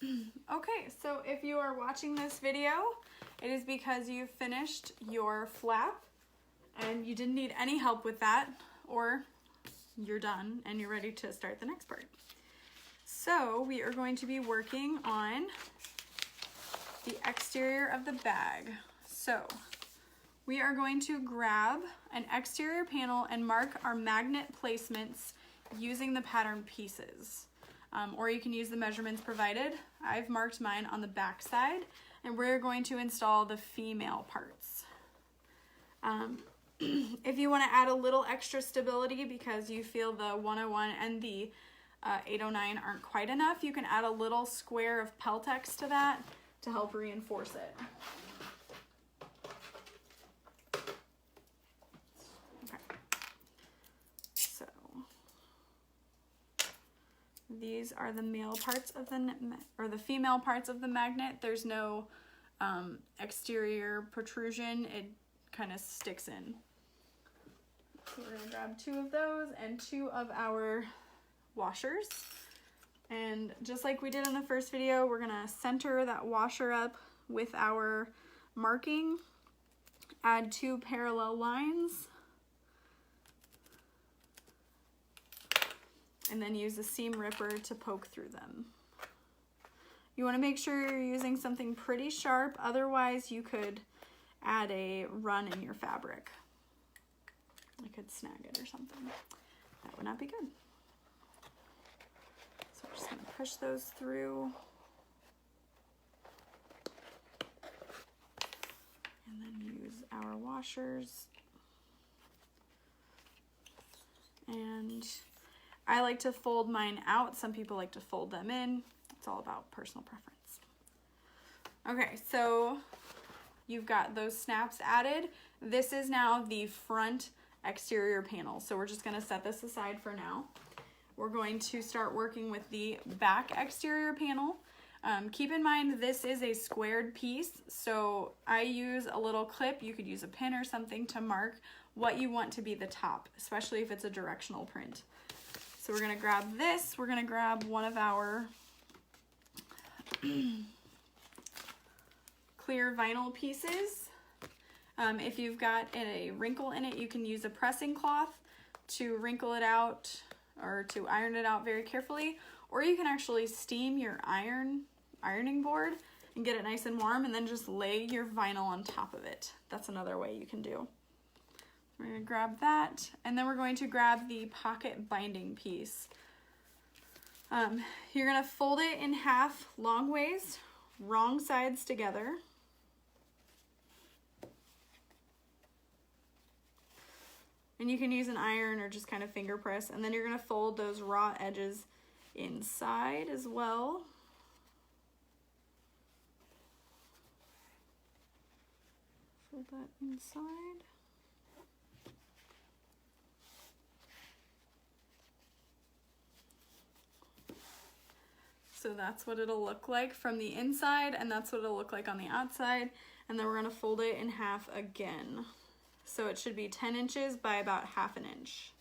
Okay, so if you are watching this video, it is because you've finished your flap and you didn't need any help with that, or you're done and you're ready to start the next part. So we are going to be working on the exterior of the bag. So we are going to grab an exterior panel and mark our magnet placements using the pattern pieces. Or you can use the measurements provided. I've marked mine on the back side, and we're going to install the female parts. If you want to add a little extra stability because you feel the 101 and the 809 aren't quite enough, you can add a little square of Peltex to that to help reinforce it. These are the male parts of the female parts of the magnet. There's no exterior protrusion. It kind of sticks in. So we're gonna grab 2 of those and 2 of our washers. And just like we did in the first video, we're gonna center that washer up with our marking, add 2 parallel lines, and then use a seam ripper to poke through them. You want to make sure you're using something pretty sharp, otherwise you could add a run in your fabric. I could snag it or something. That would not be good. So we're just going to push those through. And then use our washers. And I like to fold mine out. Some people like to fold them in. It's all about personal preference. Okay, so you've got those snaps added. This is now the front exterior panel. So we're just gonna set this aside for now. We're going to start working with the back exterior panel. Keep in mind this is a squared piece, so I use a little clip. You could use a pin or something to mark what you want to be the top, especially if it's a directional print. So we're gonna grab this, we're gonna grab one of our clear vinyl pieces. If you've got a wrinkle in it, you can use a pressing cloth to wrinkle it out or to iron it out very carefully, or you can actually steam your ironing board and get it nice and warm and then just lay your vinyl on top of it. That's another way you can do. We're going to grab that, and then we're going to grab the pocket binding piece. You're going to fold it in half long ways, wrong sides together. And you can use an iron or just kind of finger press, and then you're going to fold those raw edges inside as well. Fold that inside. So that's what it'll look like from the inside, and that's what it'll look like on the outside. And then we're gonna fold it in half again. So it should be 10 inches by about ½ inch.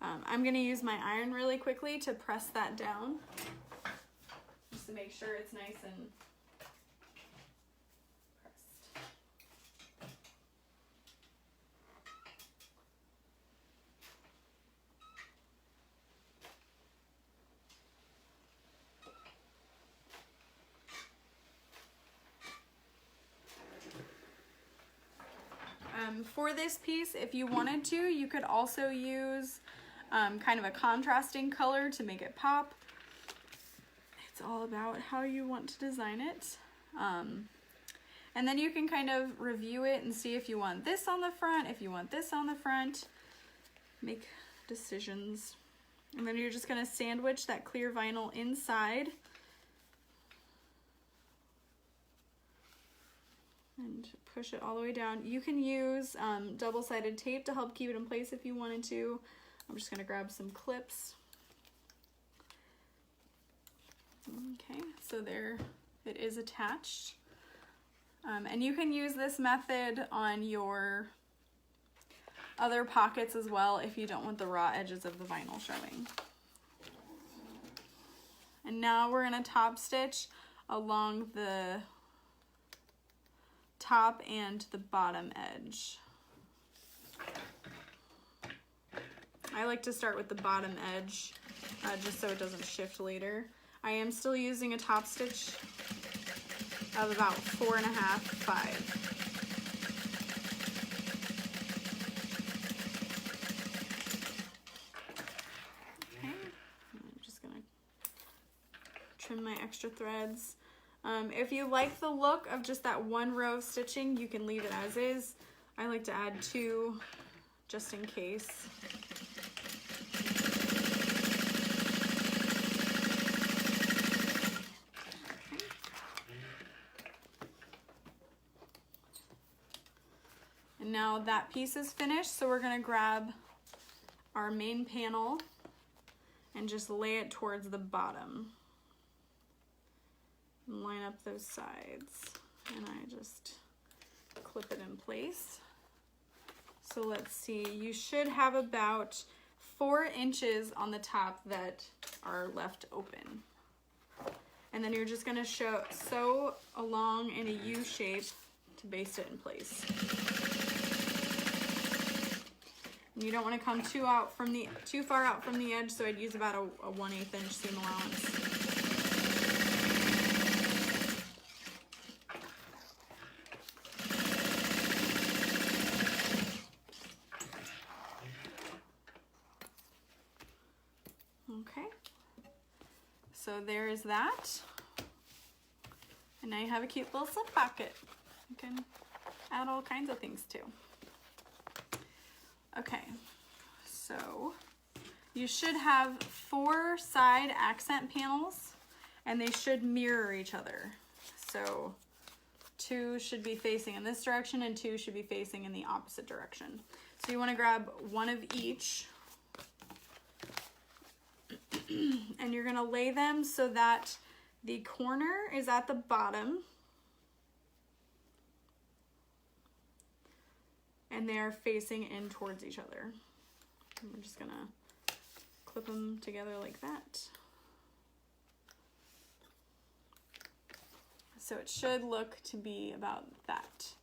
I'm gonna use my iron really quickly to press that down, just to make sure it's nice and pressed. For this piece, if you wanted to, you could also use kind of a contrasting color to make it pop. It's all about how you want to design it. And then you can kind of review it and see if you want this on the front, if you want this on the front, make decisions. And then you're just gonna sandwich that clear vinyl inside. And push it all the way down. You can use double-sided tape to help keep it in place if you wanted to. I'm just gonna grab some clips. Okay, so there it is attached. And you can use this method on your other pockets as well if you don't want the raw edges of the vinyl showing. And now we're gonna top stitch along the top and the bottom edge. I like to start with the bottom edge just so it doesn't shift later. I am still using a top stitch of about 4.5, 5. Trim my extra threads. If you like the look of just that one row of stitching, you can leave it as is. I like to add 2 just in case. Okay. And now that piece is finished, so we're gonna grab our main panel and just lay it towards the bottom. And line up those sides, and I just clip it in place. So let's see, you should have about 4 inches on the top that are left open. And then you're just gonna sew along in a U shape to baste it in place. And you don't want to come too far out from the edge, so I'd use about a 1/8 inch seam allowance. Okay, so there is that. And now you have a cute little slip pocket. You can add all kinds of things to. Okay, so you should have 4 side accent panels and they should mirror each other. So 2 should be facing in this direction and 2 should be facing in the opposite direction. So you want to grab one of each and you're going to lay them so that the corner is at the bottom and they're facing in towards each other. And we're just going to clip them together like that. So it should look to be about that.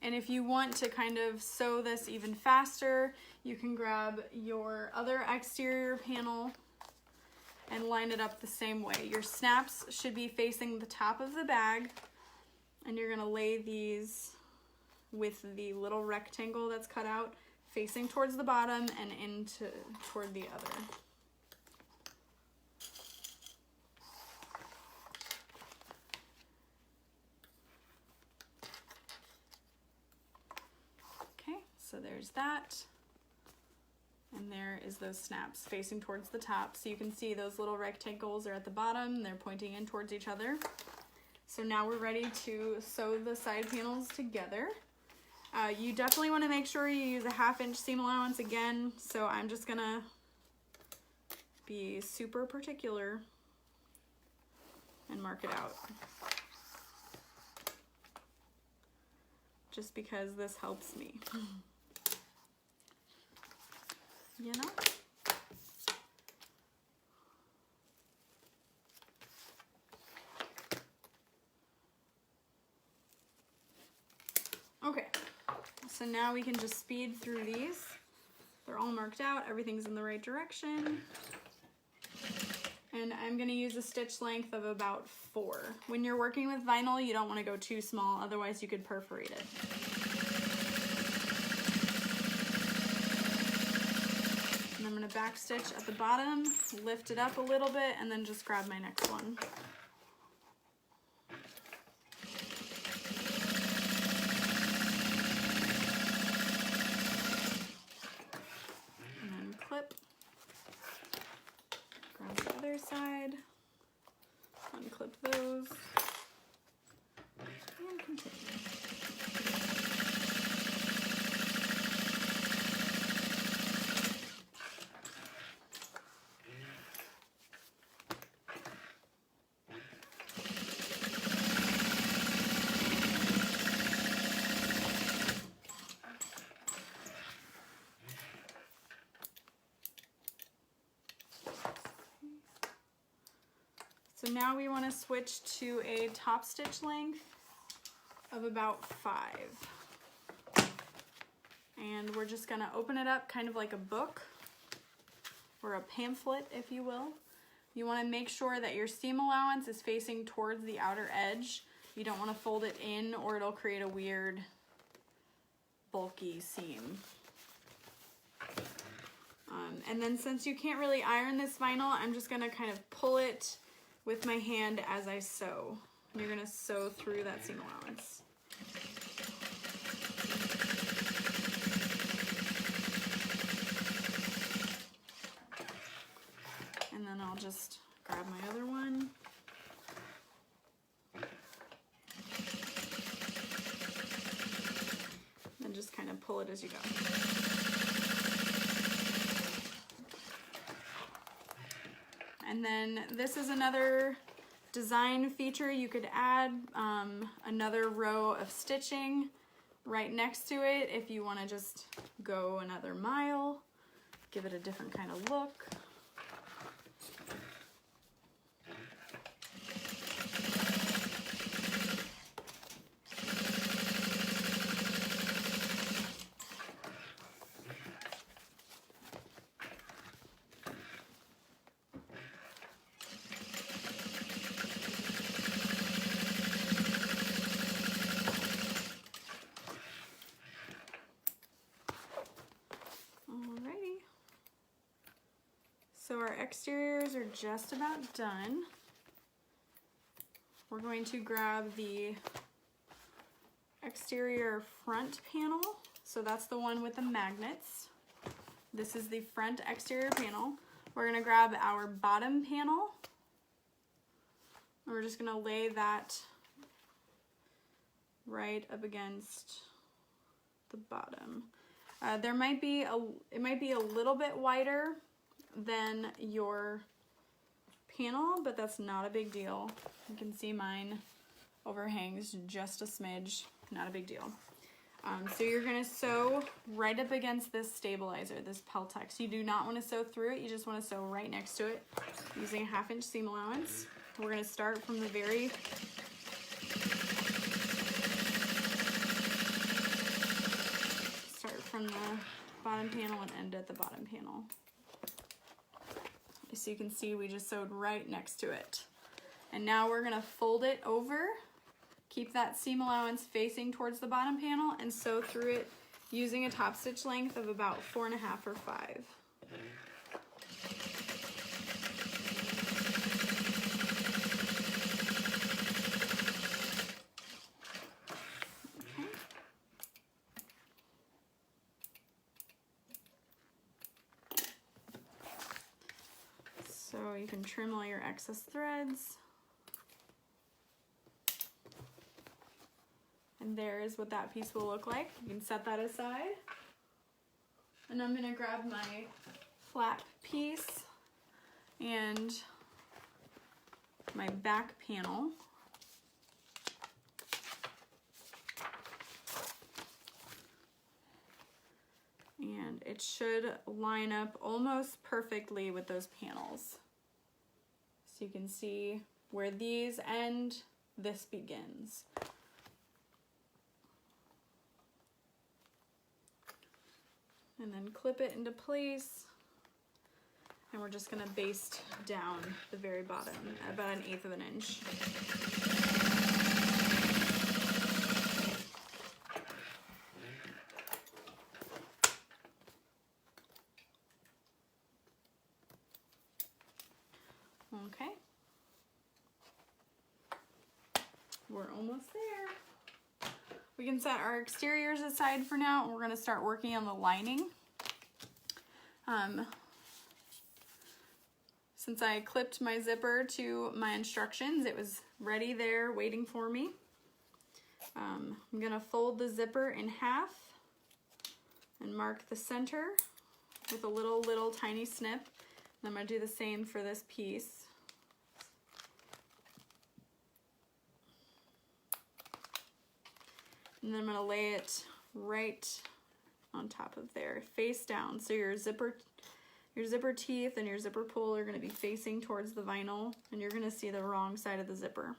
And if you want to kind of sew this even faster, you can grab your other exterior panel and line it up the same way. Your snaps should be facing the top of the bag, and you're gonna lay these with the little rectangle that's cut out facing towards the bottom and toward the other. So there's that, and there is those snaps facing towards the top. So you can see those little rectangles are at the bottom, they're pointing in towards each other. So now we're ready to sew the side panels together. You definitely want to make sure you use a 1/2 inch seam allowance again, so I'm just gonna be super particular and mark it out. Just because this helps me. You know? Okay, so now we can just speed through these. They're all marked out, everything's in the right direction. And I'm gonna use a stitch length of about 4. When you're working with vinyl, you don't wanna go too small, otherwise you could perforate it. And I'm gonna back stitch at the bottom, lift it up a little bit, and then just grab my next one. And then clip, grab the other side, unclip those, and continue. So now we want to switch to a top stitch length of about 5. And we're just going to open it up kind of like a book or a pamphlet, if you will. You want to make sure that your seam allowance is facing towards the outer edge. You don't want to fold it in or it'll create a weird bulky seam. And then since you can't really iron this vinyl, I'm just going to kind of pull it with my hand as I sew. And you're going to sew through that seam allowance. And then I'll just grab my other one. And just kind of pull it as you go. And then this is another design feature. You could add another row of stitching right next to it if you want to just go another mile, give it a different kind of look. So our exteriors are just about done. We're going to grab the exterior front panel. So that's the one with the magnets. This is the front exterior panel. We're going to grab our bottom panel. And we're just going to lay that right up against the bottom. It might be a little bit wider than your panel, but that's not a big deal. You can see mine overhangs just a smidge, not a big deal. So you're gonna sew right up against this stabilizer, this Peltex. You do not want to sew through it, you just want to sew right next to it using a 1/2 inch seam allowance. We're gonna start from the bottom panel and end at the bottom panel. So you can see we just sewed right next to it. And now we're gonna fold it over, keep that seam allowance facing towards the bottom panel, and sew through it using a top stitch length of about 4.5 or 5. So you can trim all your excess threads. And there's what that piece will look like. You can set that aside. And I'm gonna grab my flap piece and my back panel. And it should line up almost perfectly with those panels. So you can see where these end, this begins. And then clip it into place. And we're just gonna baste down the very bottom, about 1/8 of an inch. Okay, we're almost there. We can set our exteriors aside for now, and we're going to start working on the lining. Since I clipped my zipper to my instructions, it was ready there waiting for me. I'm going to fold the zipper in half and mark the center with a little tiny snip. And I'm going to do the same for this piece. And then I'm going to lay it right on top of there, face down. So your zipper Your zipper teeth and your zipper pull are going to be facing towards the vinyl, and you're going to see the wrong side of the zipper.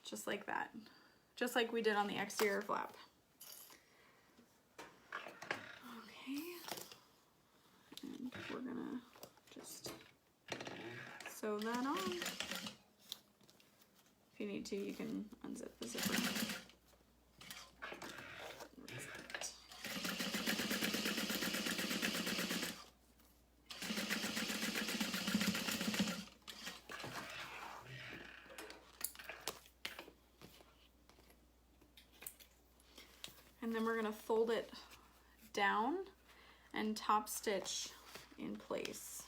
Just like that. Just like we did on the exterior flap. Okay. And we're going to just sew that on. If you need to, you can unzip the zipper. And then we're going to fold it down and top stitch in place.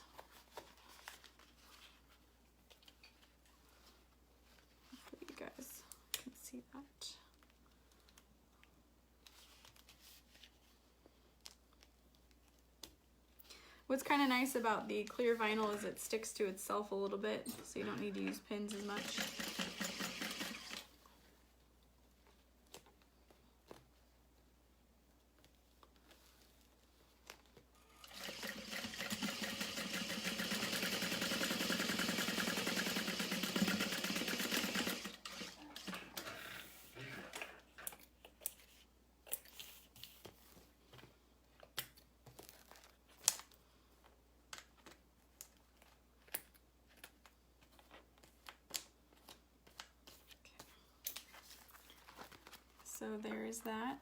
Hopefully you guys can see that. What's kind of nice about the clear vinyl is it sticks to itself a little bit, so you don't need to use pins as much. So there is that.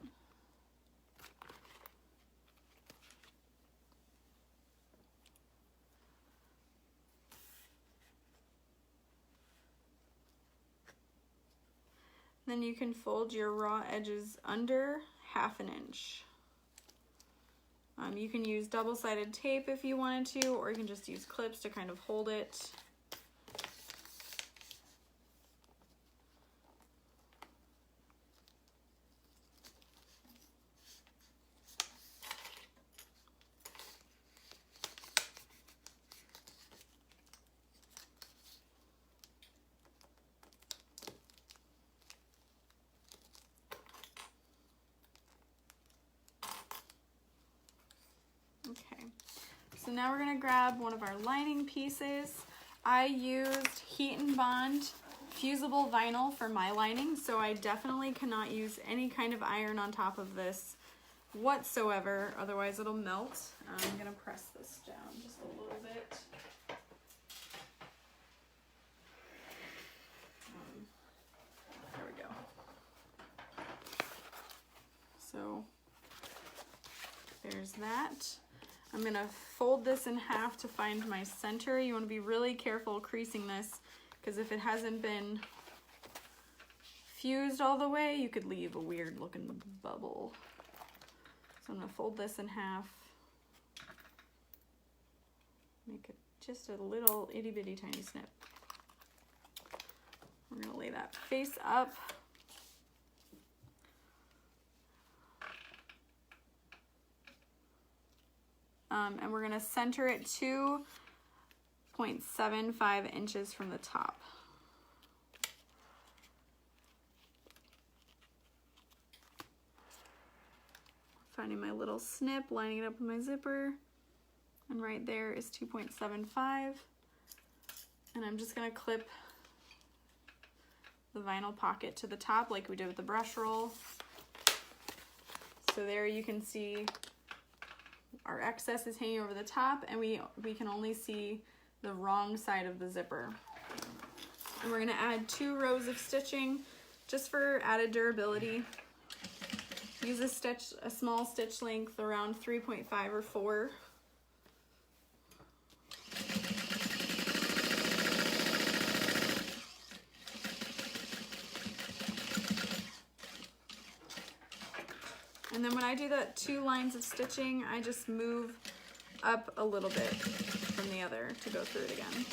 Then you can fold your raw edges under 1/2 inch. You can use double-sided tape if you wanted to, or you can just use clips to kind of hold it. Okay, so now we're gonna grab one of our lining pieces. I used Heat and Bond fusible vinyl for my lining, so I definitely cannot use any kind of iron on top of this whatsoever, otherwise it'll melt. I'm gonna press this down just a little bit. There we go. So there's that. I'm gonna fold this in half to find my center. You wanna be really careful creasing this, because if it hasn't been fused all the way, you could leave a weird looking bubble. So I'm gonna fold this in half. Make it just a little itty bitty tiny snip. We're gonna lay that face up. And we're gonna center it 2.75 inches from the top. Finding my little snip, lining it up with my zipper, and right there is 2.75. And I'm just gonna clip the vinyl pocket to the top like we did with the brush roll. So there you can see our excess is hanging over the top, and we can only see the wrong side of the zipper. And we're gonna add 2 rows of stitching just for added durability. Use a small stitch length around 3.5 or 4. And then when I do that 2 lines of stitching, I just move up a little bit from the other to go through it again.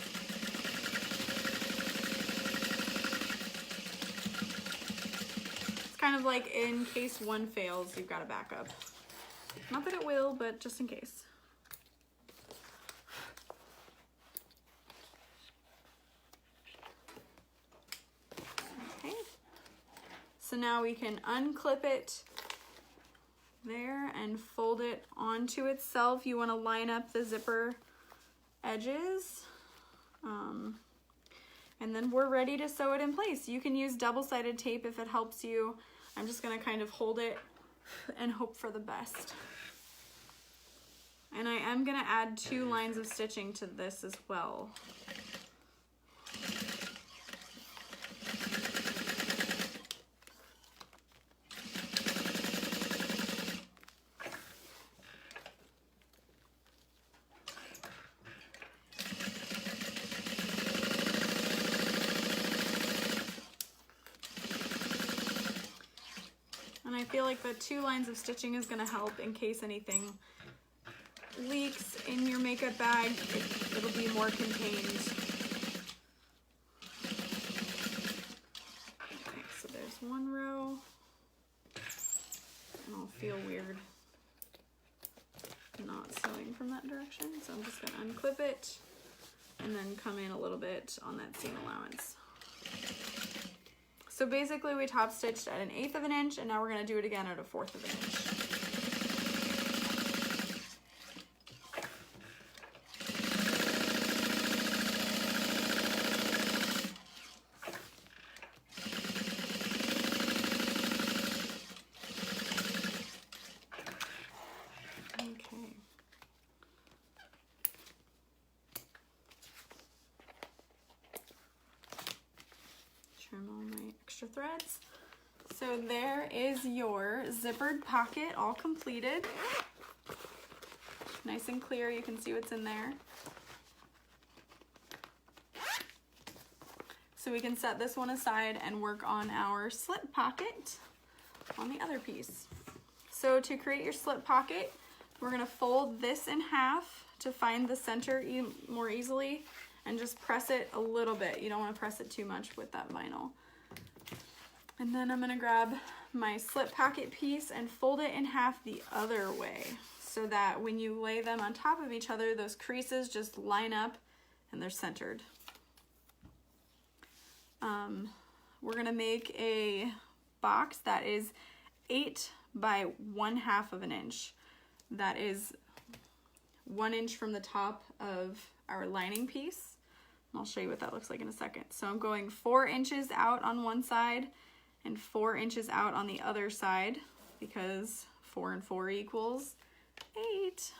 It's kind of like in case one fails, you've got a backup. Not that it will, but just in case. Okay. So now we can unclip it there and fold it onto itself. You want to line up the zipper edges. And then we're ready to sew it in place. You can use double-sided tape if it helps you. I'm just gonna kind of hold it and hope for the best. And I am gonna add 2 lines of stitching to this as well. And I feel like the 2 lines of stitching is gonna help in case anything leaks in your makeup bag. It'll be more contained. Okay, so there's 1 row. And I'll feel weird not sewing from that direction. So I'm just gonna unclip it and then come in a little bit on that seam allowance. So basically we top stitched at 1/8 of an inch, and now we're gonna do it again at 1/4 of an inch. Okay. Trim all my extra threads. So there is your zippered pocket all completed. Nice and clear, you can see what's in there. So we can set this one aside and work on our slip pocket on the other piece. So to create your slip pocket, we're gonna fold this in half to find the center more easily and just press it a little bit. You don't wanna press it too much with that vinyl. And then I'm gonna grab my slip pocket piece and fold it in half the other way so that when you lay them on top of each other, those creases just line up and they're centered. We're gonna make a box that is 8 by 1/2 of an inch. That is 1 inch from the top of our lining piece. And I'll show you what that looks like in a second. So I'm going 4 inches out on one side and 4 inches out on the other side because 4 and 4 equals 8.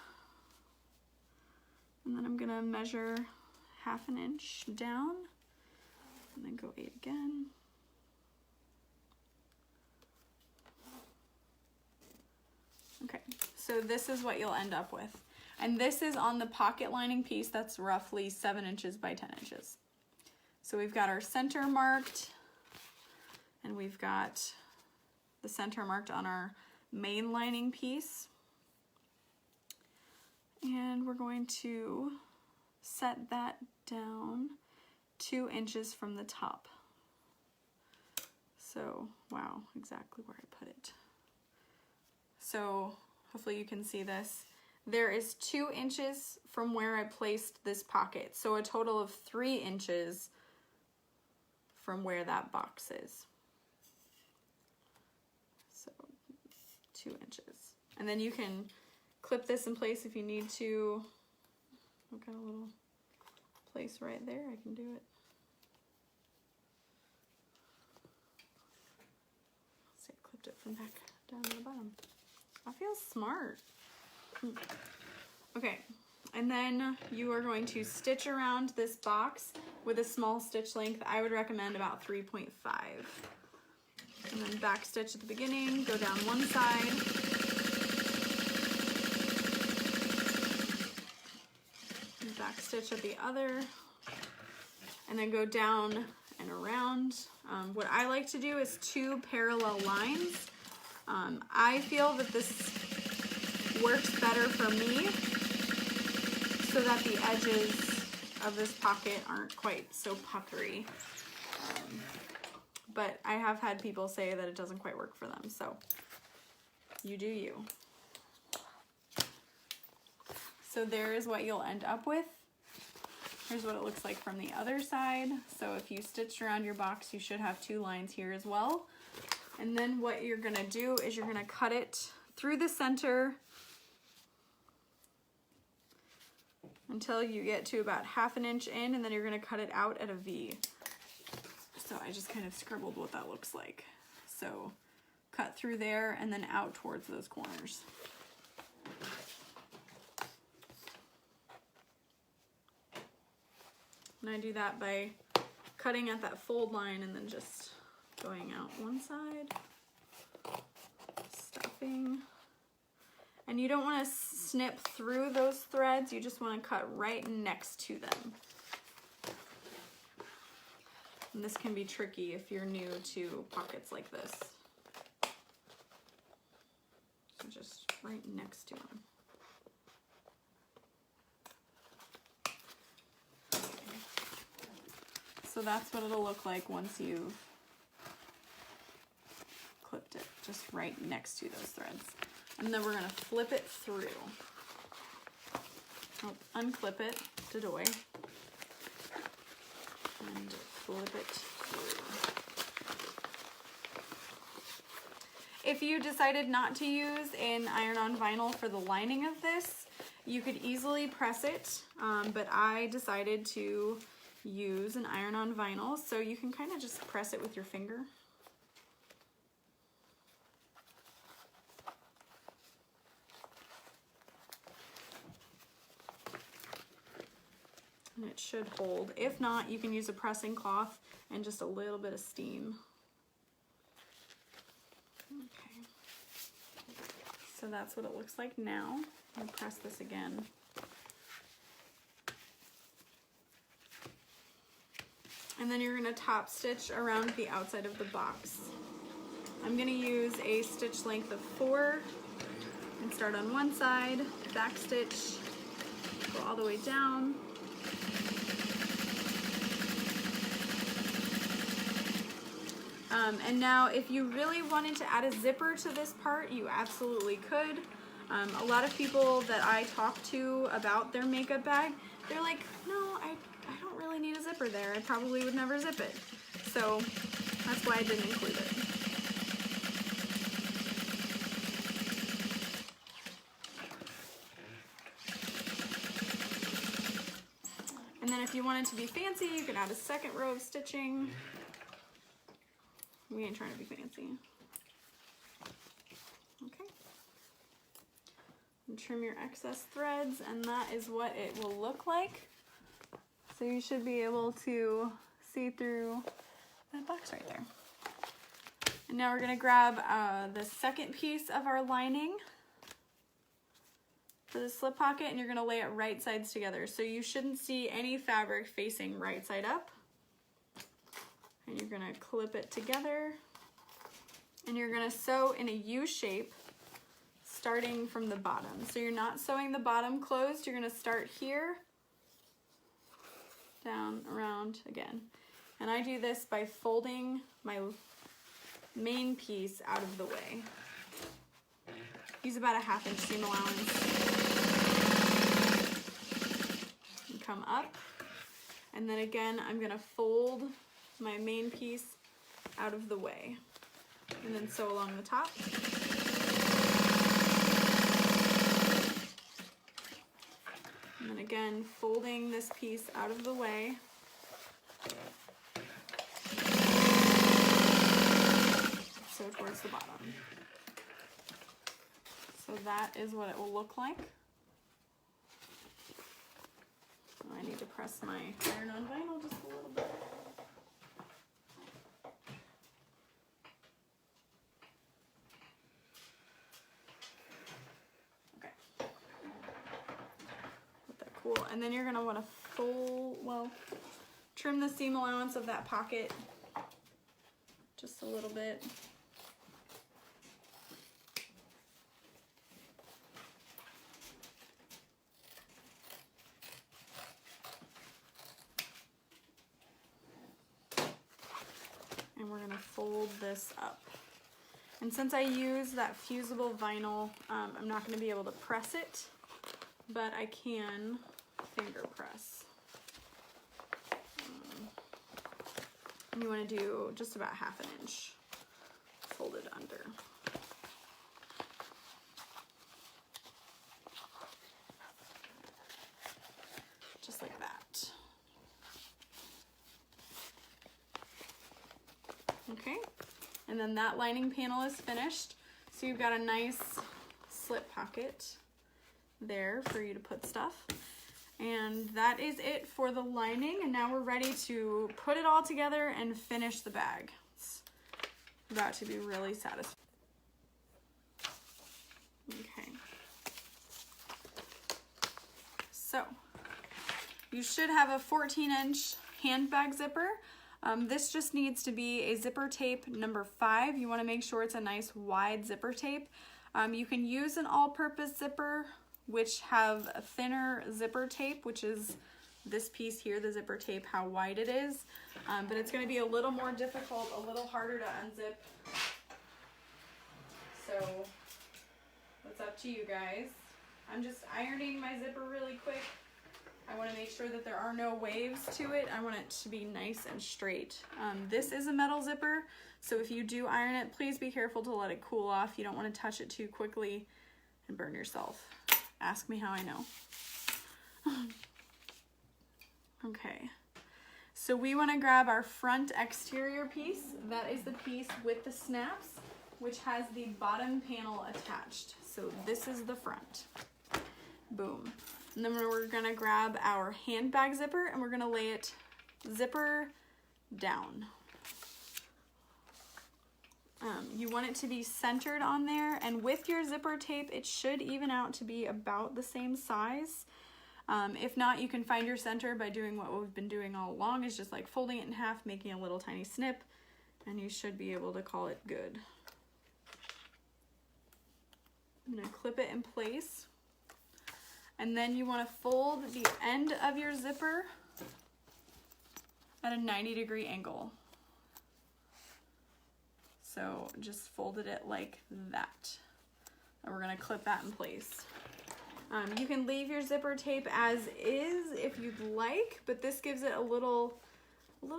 And then I'm gonna measure 1/2 an inch down and then go 8 again. Okay, so this is what you'll end up with. And this is on the pocket lining piece that's roughly 7 inches by 10 inches. So we've got our center marked, and we've got the center marked on our main lining piece. And we're going to set that down 2 inches from the top. So, wow, exactly where I put it. So hopefully you can see this. There is 2 inches from where I placed this pocket. So a total of 3 inches from where that box is. So 2 inches. And then you can clip this in place if you need to. I've got a little place right there. I can do it. Let's see, I clipped it from back down to the bottom. I feel smart. Okay, and then you are going to stitch around this box with a small stitch length. I would recommend about 3.5. And then back stitch at the beginning, go down one side. And back stitch at the other. And then go down and around. What I like to do is 2 parallel lines. I feel that this works better for me so that the edges of this pocket aren't quite so puckery. But I have had people say that it doesn't quite work for them, so you do you. So there is what you'll end up with. Here's what it looks like from the other side. So if you stitched around your box, you should have 2 lines here as well. And then what you're gonna do is you're gonna cut it through the center until you get to about 1/2 inch in, and then you're going to cut it out at a V. So I just kind of scribbled what that looks like. So cut through there and then out towards those corners. And I do that by cutting at that fold line and then just going out one side, stopping. And you don't want to snip through those threads, you just want to cut right next to them. And this can be tricky if you're new to pockets like this. So just right next to them. So that's what it'll look like once you've clipped it, just right next to those threads. And then we're going to flip it through. Oh, unclip it, dodoy, and flip it through. If you decided not to use an iron-on vinyl for the lining of this, you could easily press it, but I decided to use an iron-on vinyl, so you can kind of just press it with your finger. And it should hold. If not, you can use a pressing cloth and just a little bit of steam. Okay. So that's what it looks like now. I'll press this again. And then you're going to top stitch around the outside of the box. I'm going to use a stitch length of 4 and start on one side, back stitch, go all the way down. And now if you really wanted to add a zipper to this part, you absolutely could. A lot of people that I talk to about their makeup bag, they're like, no, I don't really need a zipper there. I probably would never zip it. So that's why I didn't include it. And then if you wanted to be fancy, you could add a second row of stitching. We ain't trying to be fancy. Okay. And trim your excess threads, and that is what it will look like. So you should be able to see through that box right there. And now we're going to grab the second piece of our lining for the slip pocket, and you're going to lay it right sides together. So you shouldn't see any fabric facing right side up. And you're going to clip it together, and you're going to sew in a U shape starting from the bottom. So you're not sewing the bottom closed, you're going to start here, down, around again. And I do this by folding my main piece out of the way. Use about a 1/2 inch seam allowance. And come up, and then again I'm going to fold my main piece out of the way, and then sew along the top. And then again, folding this piece out of the way. Sew towards the bottom. So that is what it will look like. I need to press my iron-on vinyl just a little bit. Cool. And then you're going to want to trim the seam allowance of that pocket just a little bit. And we're going to fold this up. And since I use that fusible vinyl, I'm not going to be able to press it, but I can finger press. You want to do just about 1/2 inch folded under. And then that lining panel is finished. So you've got a nice slip pocket there for you to put stuff. And that is it for the lining. And now we're ready to put it all together and finish the bag. It's about to be really satisfying. Okay. So you should have a 14-inch handbag zipper. This just needs to be a zipper tape number 5. You want to make sure it's a nice wide zipper tape. You can use an all-purpose zipper, which have a thinner zipper tape, which is this piece here, the zipper tape, how wide it is. But it's going to be a little more difficult, a little harder to unzip. So it's up to you guys. I'm just ironing my zipper really quick. I want to make sure that there are no waves to it. I want it to be nice and straight. This is a metal zipper, so if you do iron it, please be careful to let it cool off. You don't want to touch it too quickly and burn yourself. Ask me how I know. Okay, so we want to grab our front exterior piece. That is the piece with the snaps, which has the bottom panel attached. So this is the front. Boom. And then we're gonna grab our handbag zipper and we're gonna lay it zipper down. You want it to be centered on there, and with your zipper tape, it should even out to be about the same size. If not, you can find your center by doing what we've been doing all along, is just like folding it in half, making a little tiny snip, and you should be able to call it good. I'm gonna clip it in place. And then you want to fold the end of your zipper at a 90-degree angle. So just folded it like that. And we're going to clip that in place. You can leave your zipper tape as is if you'd like, but this gives it a little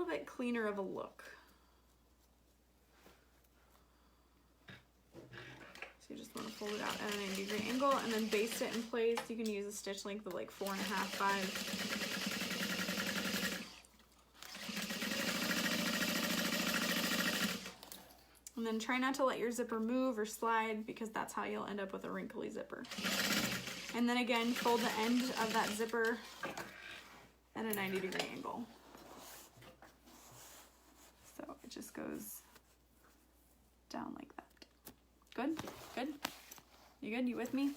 bit cleaner of a look. So you just want to fold it out at a 90-degree angle and then baste it in place. You can use a stitch length of like 4.5, 5. And then try not to let your zipper move or slide, because that's how you'll end up with a wrinkly zipper. And then again, fold the end of that zipper at a 90-degree angle. So it just goes down like that. Good? Good? You good? You with me?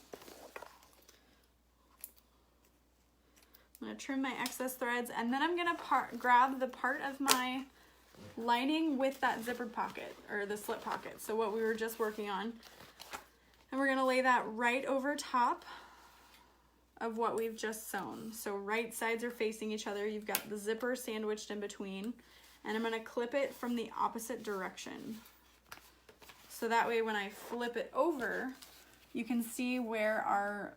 I'm going to trim my excess threads, and then I'm going to grab the part of my lining with that zippered pocket, or the slip pocket, so what we were just working on. And we're going to lay that right over top of what we've just sewn. So right sides are facing each other. You've got the zipper sandwiched in between, and I'm going to clip it from the opposite direction. So that way when I flip it over, you can see where our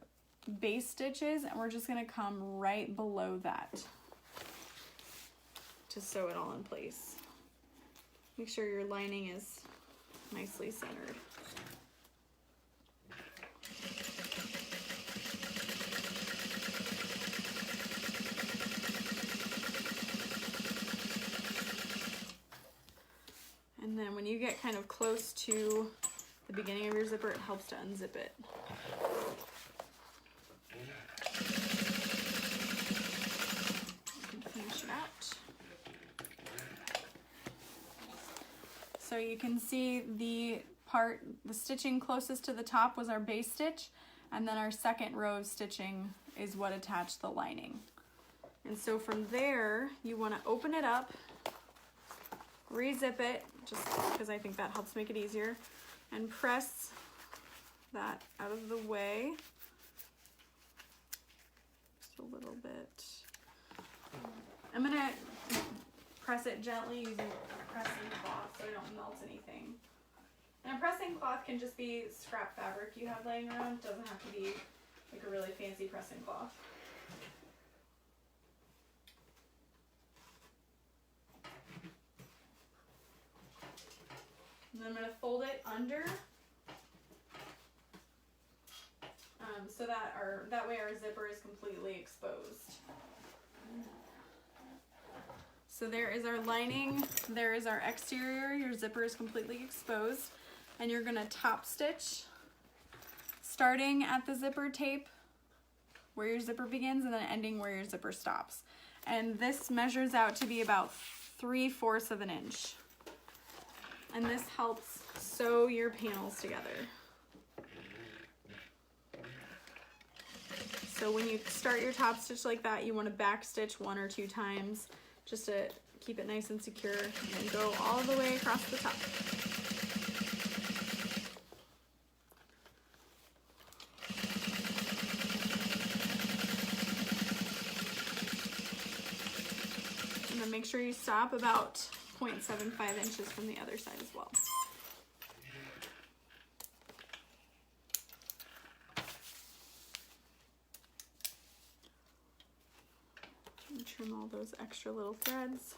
base stitch is, and we're just gonna come right below that to sew it all in place. Make sure your lining is nicely centered. And then when you get kind of close to the beginning of your zipper, it helps to unzip it. You can finish it out. So you can see the stitching closest to the top was our base stitch, and then our second row of stitching is what attached the lining. And so from there, you want to open it up, re-zip it, just because I think that helps make it easier, and press that out of the way. Just a little bit. I'm gonna press it gently using a pressing cloth so I don't melt anything. And a pressing cloth can just be scrap fabric you have laying around. It doesn't have to be like a really fancy pressing cloth. And then I'm going to fold it under so that way our zipper is completely exposed. So there is our lining, there is our exterior, your zipper is completely exposed, and you're gonna top stitch, starting at the zipper tape where your zipper begins and then ending where your zipper stops. And this measures out to be about 3/4 of an inch. And this helps sew your panels together. So when you start your top stitch like that, you want to back stitch 1 or 2 times just to keep it nice and secure, and then go all the way across the top. And then make sure you stop about 0.75 inches from the other side as well. And trim all those extra little threads.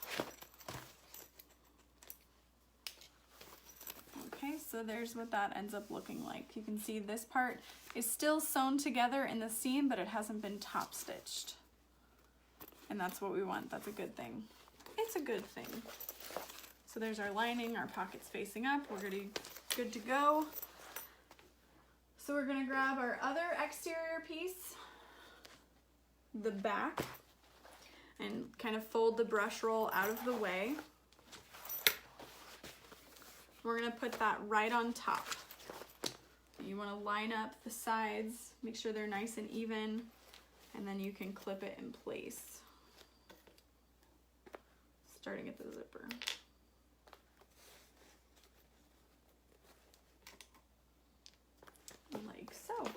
Okay, so there's what that ends up looking like. You can see this part is still sewn together in the seam, but it hasn't been top stitched. And that's what we want. That's a good thing. It's a good thing. So there's our lining, our pockets facing up. We're good to go. So we're gonna grab our other exterior piece, the back, and kind of fold the brush roll out of the way. We're gonna put that right on top. You wanna line up the sides, make sure they're nice and even, and then you can clip it in place. Starting at the zipper. Like so.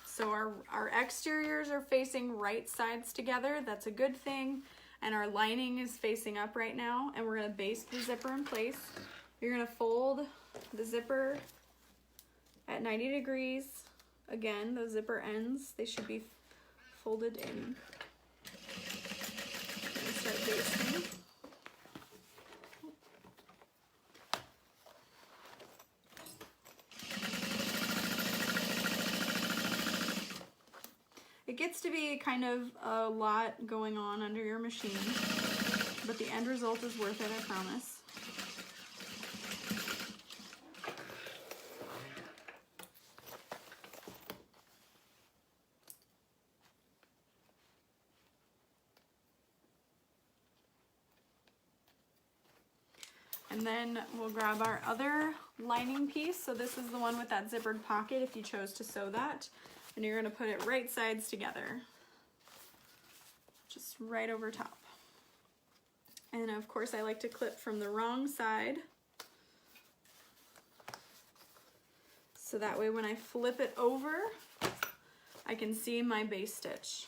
So our exteriors are facing right sides together. That's a good thing. And our lining is facing up right now. And we're gonna baste the zipper in place. You're gonna fold the zipper at 90 degrees. Again, the zipper ends, they should be folded in. Start basting. It gets to be kind of a lot going on under your machine, but the end result is worth it, I promise. And then we'll grab our other lining piece. So this is the one with that zippered pocket if you chose to sew that. And you're gonna put it right sides together. Just right over top. And of course I like to clip from the wrong side. So that way when I flip it over, I can see my base stitch.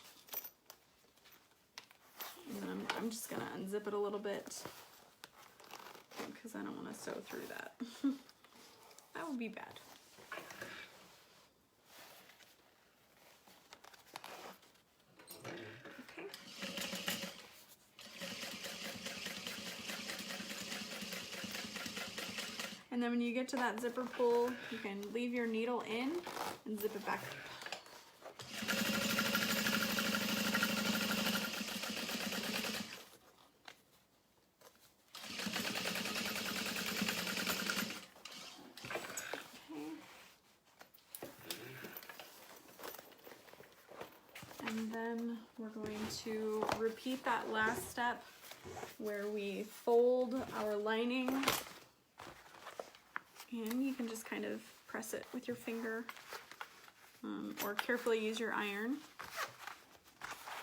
And I'm just gonna unzip it a little bit, because I don't want to sew through that. That would be bad. Okay. And then when you get to that zipper pull, you can leave your needle in and zip it back up. And then we're going to repeat that last step where we fold our lining, and you can just kind of press it with your finger or carefully use your iron.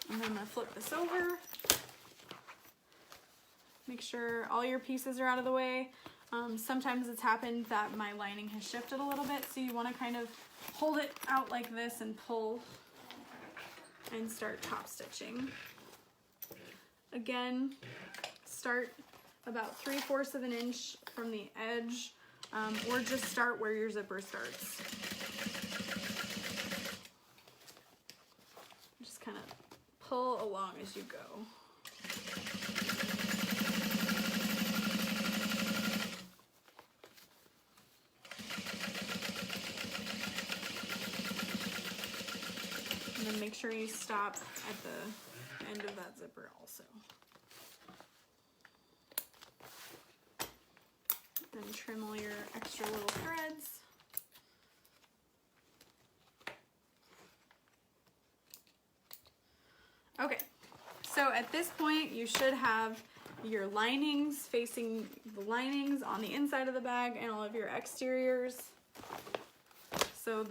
And then I'm gonna flip this over. Make sure all your pieces are out of the way. Sometimes it's happened that my lining has shifted a little bit, so you want to kind of hold it out like this and pull and start top stitching. Again, start about 3/4 of an inch from the edge, or just start where your zipper starts. Just kind of pull along as you go. And then make sure you stop at the end of that zipper also. Then trim all your extra little threads. Okay, so at this point you should have your linings facing the linings on the inside of the bag and all of your exteriors. So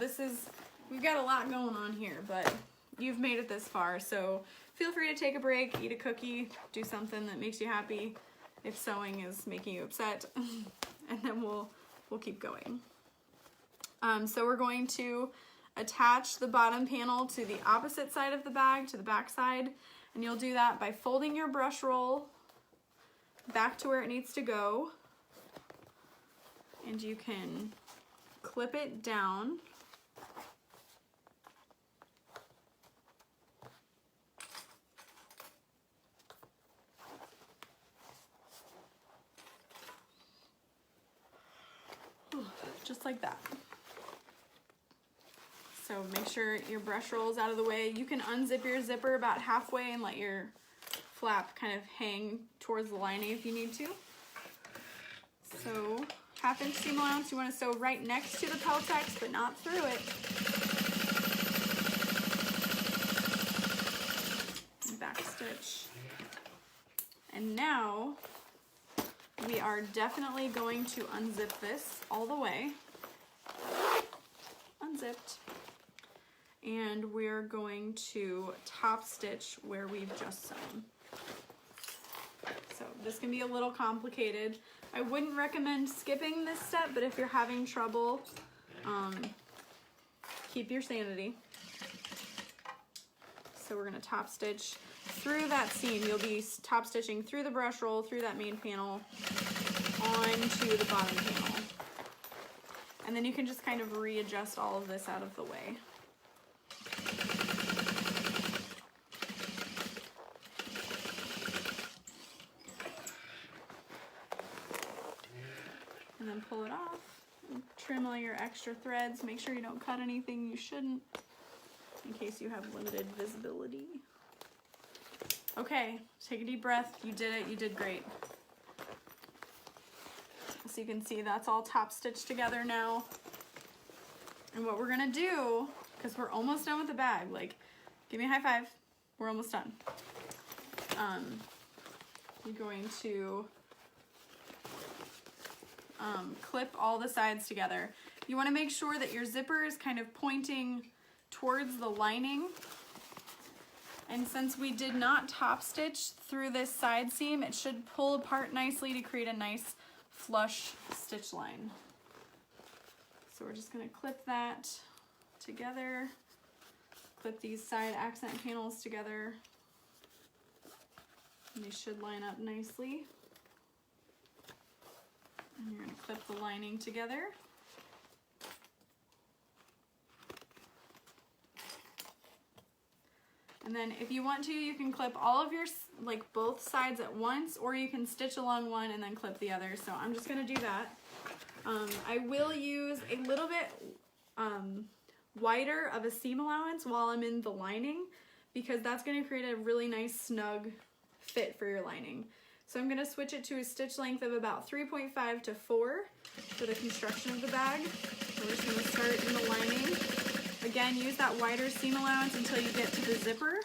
we've got a lot going on here, but you've made it this far, so feel free to take a break, eat a cookie, do something that makes you happy if sewing is making you upset, and then we'll keep going. So we're going to attach the bottom panel to the opposite side of the bag, to the back side, and you'll do that by folding your brush roll back to where it needs to go, and you can clip it down. Just like that. So make sure your brush roll is out of the way. You can unzip your zipper about halfway and let your flap kind of hang towards the lining if you need to. So 1/2 inch seam allowance, you want to sew right next to the Peltex, but not through it. Back stitch. And now we are definitely going to unzip this all the way. Unzipped. And we're going to top stitch where we've just sewn. So this can be a little complicated. I wouldn't recommend skipping this step, but if you're having trouble, keep your sanity. So we're gonna top stitch through that seam. You'll be top stitching through the brush roll, through that main panel, onto the bottom panel. And then you can just kind of readjust all of this out of the way. And then pull it off, and trim all your extra threads. Make sure you don't cut anything you shouldn't, in case you have limited visibility. Okay, take a deep breath. You did it, you did great. So you can see that's all top stitched together now. And what we're gonna do, because we're almost done with the bag, like, give me a high five, we're almost done. You're going to clip all the sides together. You want to make sure that your zipper is kind of pointing towards the lining. And since we did not top stitch through this side seam, it should pull apart nicely to create a nice flush stitch line. So we're just going to clip that together, clip these side accent panels together, and they should line up nicely. And you're going to clip the lining together. And then if you want to, you can clip all of your, like, both sides at once, or you can stitch along one and then clip the other. So I'm just going to do that. I will use a little bit wider of a seam allowance while I'm in the lining, because that's going to create a really nice snug fit for your lining. So I'm going to switch it to a stitch length of about 3.5 to 4 for the construction of the bag. We're just going to start in the lining. Again, use that wider seam allowance until you get to the zipper.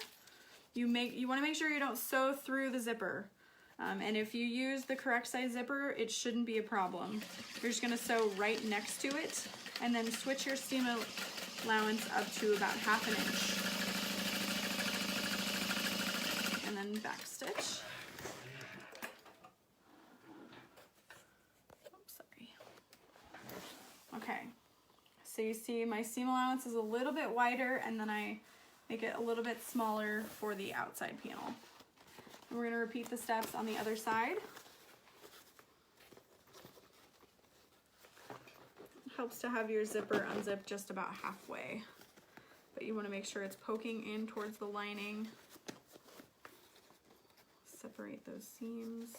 You want to make sure you don't sew through the zipper. And if you use the correct size zipper, it shouldn't be a problem. You're just going to sew right next to it, and then switch your seam allowance up to about 1/2 inch. And then back stitch. Okay, so you see my seam allowance is a little bit wider, and then I make it a little bit smaller for the outside panel. And we're going to repeat the steps on the other side. It helps to have your zipper unzip just about halfway, but you want to make sure it's poking in towards the lining. Separate those seams.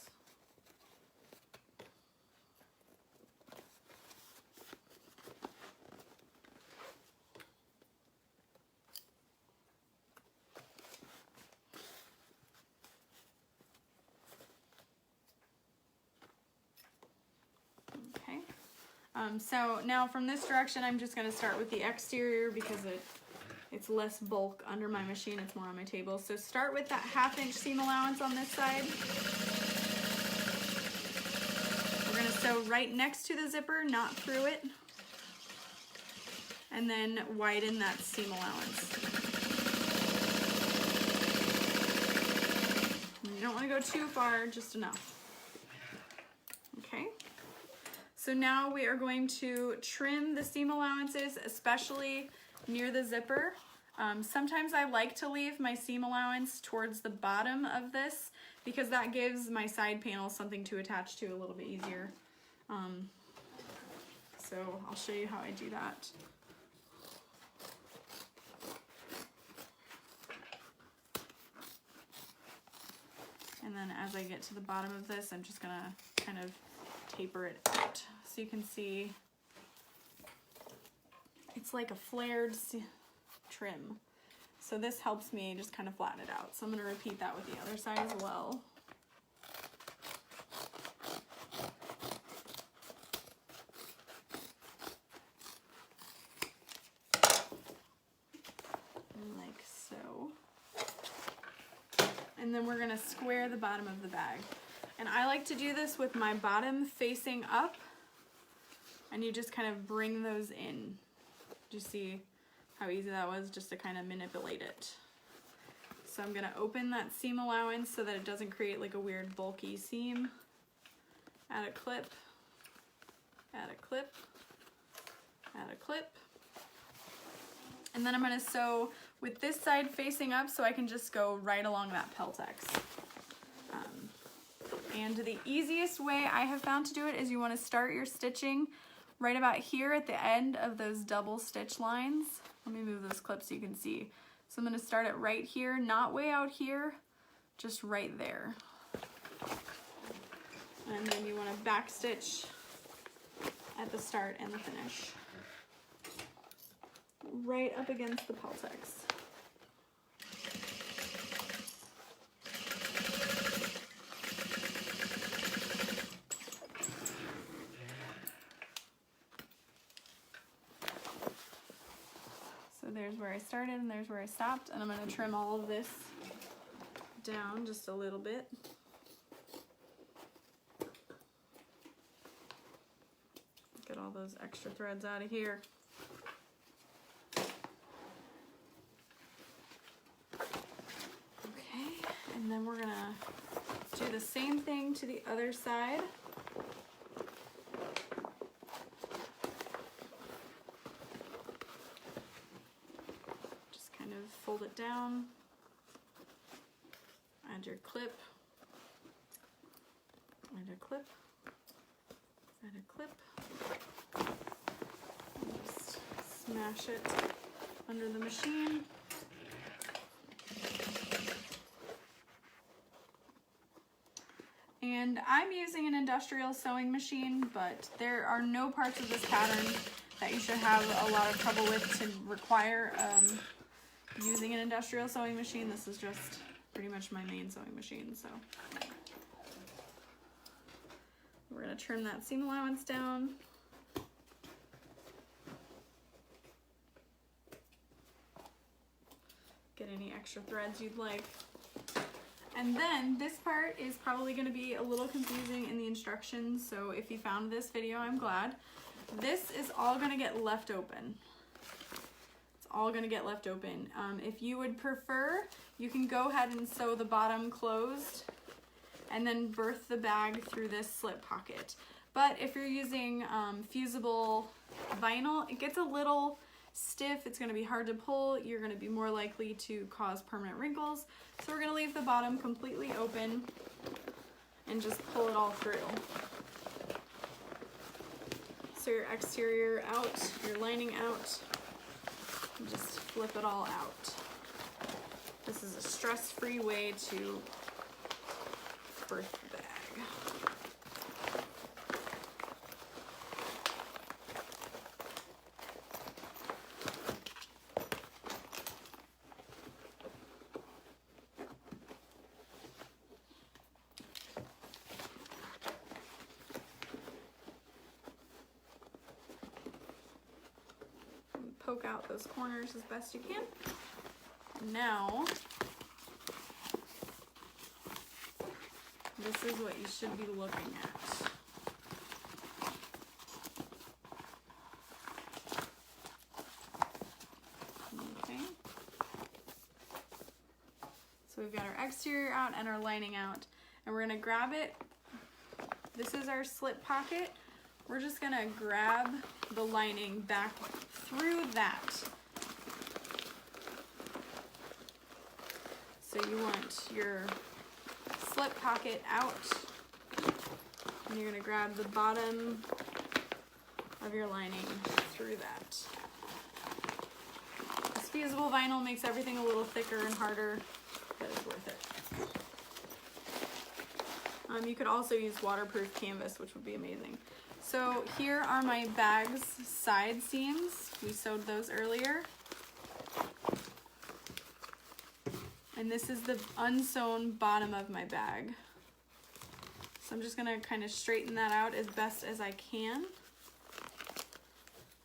So now from this direction, I'm just going to start with the exterior because it's less bulk under my machine. It's more on my table. So start with that 1/2 inch seam allowance on this side. We're going to sew right next to the zipper, not through it. And then widen that seam allowance. You don't want to go too far, just enough. Okay. So now we are going to trim the seam allowances, especially near the zipper. Sometimes I like to leave my seam allowance towards the bottom of this because that gives my side panel something to attach to a little bit easier. So I'll show you how I do that. And then as I get to the bottom of this, I'm just gonna kind of taper it out. So you can see it's like a flared trim. So this helps me just kind of flatten it out. So I'm gonna repeat that with the other side as well. Like so. And then we're gonna square the bottom of the bag. And I like to do this with my bottom facing up, and you just kind of bring those in. Do you see how easy that was just to kind of manipulate it? So I'm gonna open that seam allowance so that it doesn't create like a weird bulky seam. Add a clip, add a clip, add a clip. And then I'm gonna sew with this side facing up so I can just go right along that Peltex. And the easiest way I have found to do it is you want to start your stitching right about here at the end of those double stitch lines. Let me move this clip so you can see. So I'm going to start it right here, not way out here, just right there. And then you want to back stitch at the start and the finish. Right up against the Peltex. There's where I started and there's where I stopped, and I'm going to trim all of this down just a little bit. Get all those extra threads out of here. Okay, and then we're going to do the same thing to the other side. Fold it down, add your clip, add a clip, add a clip, and just smash it under the machine. And I'm using an industrial sewing machine, but there are no parts of this pattern that you should have a lot of trouble with to require using an industrial sewing machine. This is just pretty much my main sewing machine, so. We're gonna trim that seam allowance down. Get any extra threads you'd like. And then this part is probably gonna be a little confusing in the instructions, so if you found this video, I'm glad. This is all gonna get left open. All gonna get left open. If you would prefer, you can go ahead and sew the bottom closed and then berth the bag through this slip pocket. But if you're using fusible vinyl, it gets a little stiff. It's gonna be hard to pull. You're gonna be more likely to cause permanent wrinkles. So we're gonna leave the bottom completely open and just pull it all through. So your exterior out, your lining out, and just flip it all out. This is a stress-free way to birth the bag. poke out those corners as best you can. Now, this is what you should be looking at. Okay. So we've got our exterior out and our lining out, and we're gonna grab it. This is our slip pocket. We're just gonna grab the lining back through that. So you want your slip pocket out, and you're gonna grab the bottom of your lining through that. This fusible vinyl makes everything a little thicker and harder, but it's worth it. You could also use waterproof canvas, which would be amazing. So here are my bag's side seams. We sewed those earlier. And this is the unsewn bottom of my bag. So I'm just gonna kind of straighten that out as best as I can.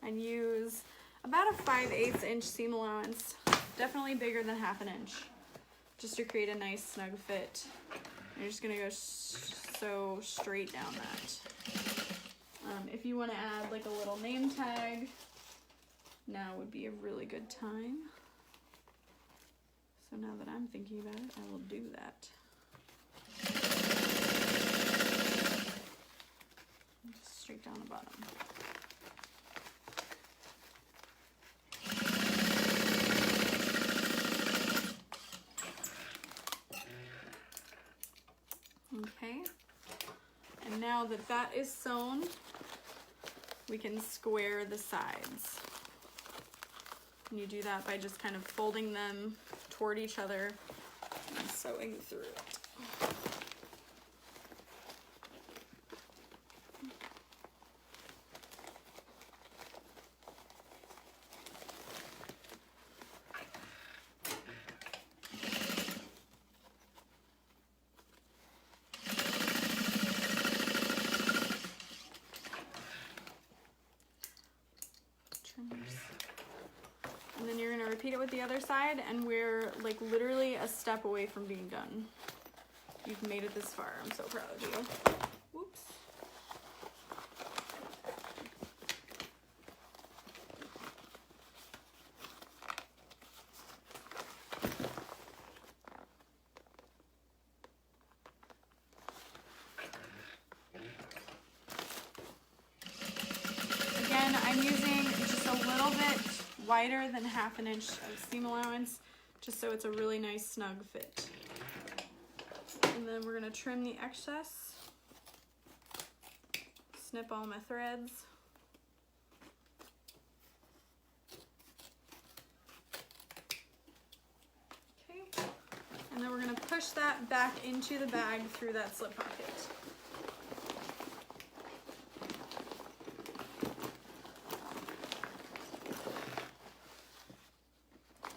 And use about a 5/8 inch seam allowance, definitely bigger than 1/2 inch, just to create a nice snug fit. You're just gonna go sew straight down that. If you want to add like a little name tag, now would be a really good time. So now that I'm thinking about it, I will do that. Just straight down the bottom. Okay, and now that that is sewn, we can square the sides. And you do that by just kind of folding them toward each other and sewing through it. And then you're gonna repeat it with the other side, and we're like literally a step away from being done. You've made it this far. I'm so proud of you. Whoops. Again, I'm using just a little bit wider than 1/2 inch of seam allowance, just so it's a really nice snug fit. And then we're gonna trim the excess, snip all my threads. Okay, and then we're gonna push that back into the bag through that slip pocket.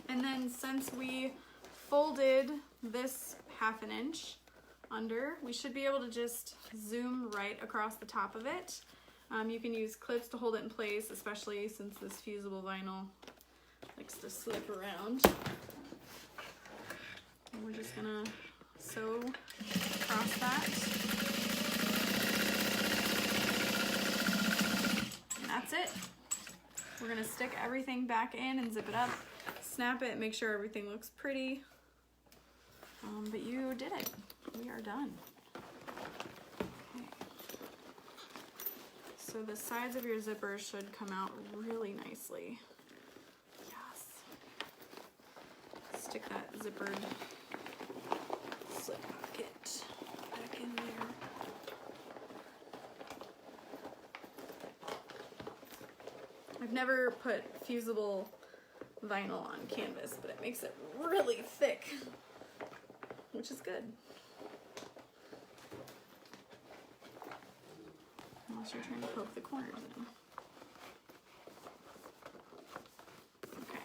And then since we folded this 1/2 inch under, we should be able to just zoom right across the top of it. You can use clips to hold it in place, especially since this fusible vinyl likes to slip around. And we're just gonna sew across that. And that's it. We're gonna stick everything back in and zip it up. Snap it, make sure everything looks pretty. But you did it. We are done. Okay. So the sides of your zipper should come out really nicely. Yes. Stick that zippered slip pocket back in there. I've never put fusible vinyl on canvas, but it makes it really thick, which is good. Unless you're trying to poke the corners in. Okay.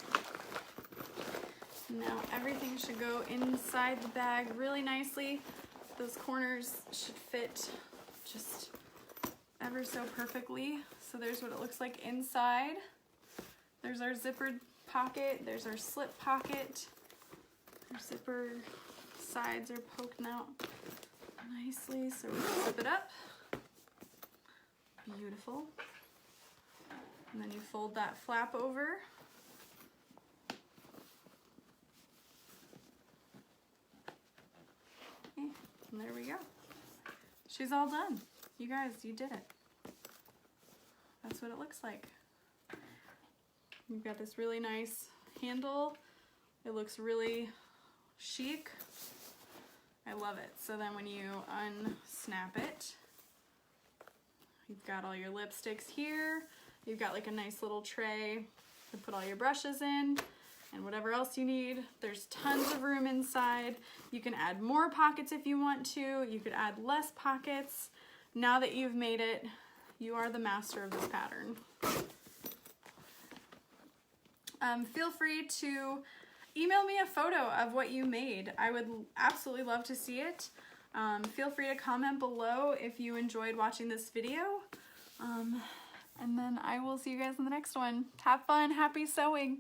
Now everything should go inside the bag really nicely. Those corners should fit just ever so perfectly. So there's what it looks like inside. There's our zippered pocket. There's our slip pocket. Our zipper sides are poking out nicely, so we can zip it up. Beautiful. And then you fold that flap over. Okay, and there we go. She's all done. You guys, you did it. That's what it looks like. You've got this really nice handle. It looks really chic. I love it. So then when you unsnap it, you've got all your lipsticks here. You've got like a nice little tray to put all your brushes in and whatever else you need. There's tons of room inside. You can add more pockets if you want to. You could add less pockets. Now that you've made it, you are the master of this pattern. Feel free to email me a photo of what you made. I would absolutely love to see it. Feel free to comment below if you enjoyed watching this video. And then I will see you guys in the next one. Have fun, happy sewing!